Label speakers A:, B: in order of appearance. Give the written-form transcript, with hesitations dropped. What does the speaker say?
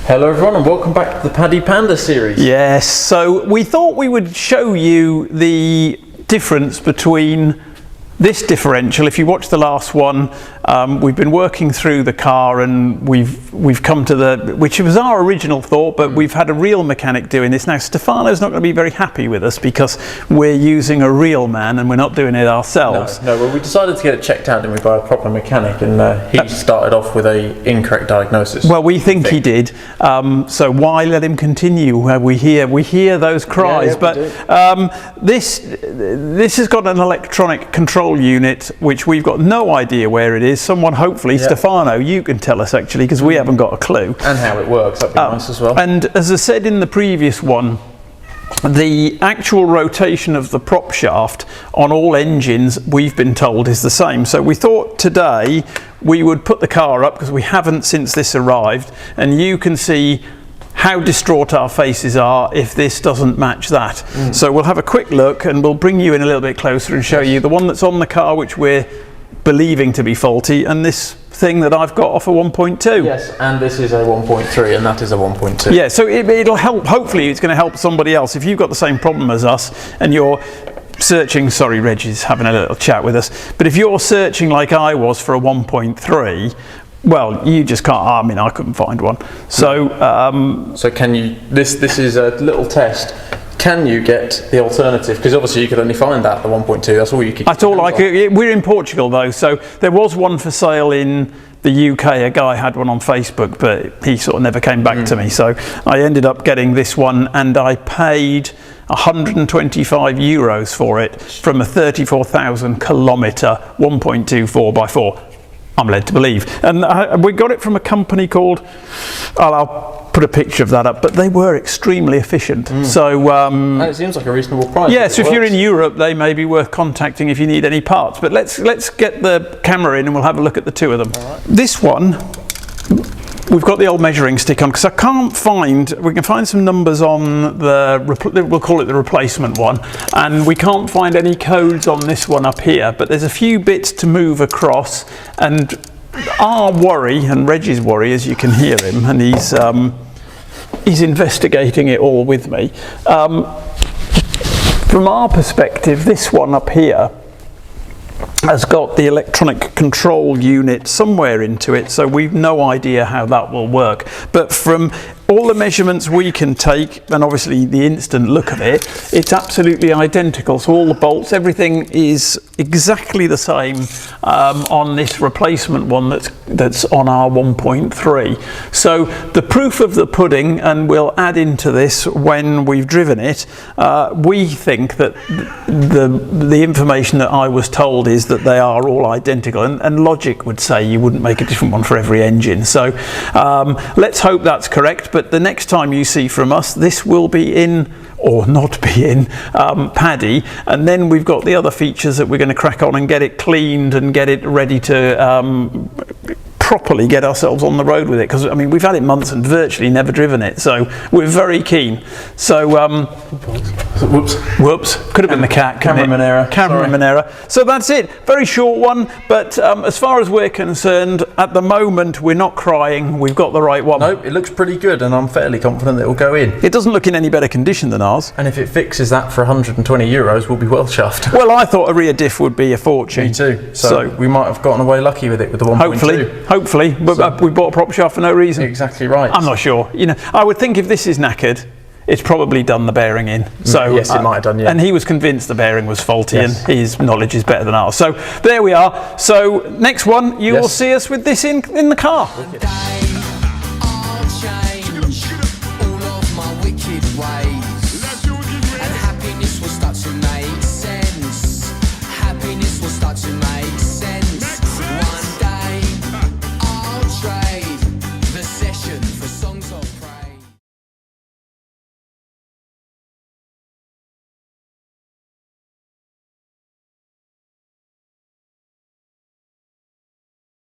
A: Hello everyone and welcome back to the Paddy Panda series.
B: Yes, so we thought we would show you the difference between this differential. If you watch the last one, we've been working through the car and we've come to which was our original thought, but we've had a real mechanic doing this. Now Stefano's not going to be very happy with us because we're using a real man and we're not doing it ourselves.
A: No, well we decided to get it checked out, didn't we, by a proper mechanic, and he started off with a incorrect diagnosis.
B: Well, we think he did, so why let him continue? We hear those cries, but this has got an electronic control unit which we've got no idea where it is. Someone, hopefully, Stefano, you can tell us actually, because we haven't got a clue.
A: And how it works, that'd be nice as well.
B: And as I said in the previous one, the actual rotation of the prop shaft on all engines, we've been told, is the same. So we thought today we would put the car up, because we haven't since this arrived, and you can see how distraught our faces are if this doesn't match that. So we'll have a quick look and we'll bring you in a little bit closer and show you the one that's on the car which we're believing to be faulty, and this thing that I've got off a 1.2.
A: Yes, and this is a 1.3 and that is a 1.2.
B: Yeah, so it'll help. Hopefully it's going to help somebody else. If you've got the same problem as us and you're searching, sorry, Reggie's having a little chat with us, but if you're searching like I was for a 1.3, well, you just can't. I mean, I couldn't find one. So,
A: so can you? This is a little test. Can you get the alternative? Because obviously you could only find that the 1.2. That's all you could.
B: That's all I could. We're in Portugal though, so there was one for sale in the UK. A guy had one on Facebook, but he sort of never came back to me. So I ended up getting this one, and I paid 125 euros for it from a 34,000 kilometre 1.2 4x4. I'm led to believe, and we got it from a company called, I'll put a picture of that up, but they were extremely efficient. So
A: and it seems like a reasonable price.
B: Yeah, so if you're in Europe, they may be worth contacting if you need any parts. But let's get the camera in and we'll have a look at the two of them. Right. This one, we've got the old measuring stick on, because I can't find, we can find some numbers on we'll call it the replacement one, and we can't find any codes on this one up here, but there's a few bits to move across, and our worry, and Reggie's worry, as you can hear him, and he's investigating it all with me. From our perspective, this one up here has got the electronic control unit somewhere into it, so we've no idea how that will work. But from all the measurements we can take, and obviously the instant look at it, it's absolutely identical. So all the bolts, everything is exactly the same on this replacement one that's on our 1.3. So the proof of the pudding, and we'll add into this when we've driven it, we think that the information that I was told is that they are all identical, and logic would say you wouldn't make a different one for every engine. So let's hope that's correct. But the next time you see from us, this will be in, or not be in, Paddy, and then we've got the other features that we're going to crack on and get it cleaned and get it ready to properly get ourselves on the road with it, because I mean we've had it months and virtually never driven it, so we're very keen. So whoops, could have been the cat. Cameraman error. So that's it, very short one, but as far as we're concerned at the moment we're not crying, we've got the right one.
A: Nope, it looks pretty good and I'm fairly confident that it will go in.
B: It doesn't look in any better condition than ours, and
A: if it fixes that for 120 euros we'll be well chuffed.
B: Well, I thought a rear diff would be a fortune.
A: Me too, so we might have gotten away lucky with it with the 1.2.
B: Hopefully, but we bought a prop shaft for no reason.
A: Exactly right.
B: I'm not sure. You know, I would think if this is knackered, it's probably done the bearing in. So
A: yes, it might have done. Yeah.
B: And he was convinced the bearing was faulty, and his knowledge is better than ours. So there we are. So next one, you will see us with this in the car.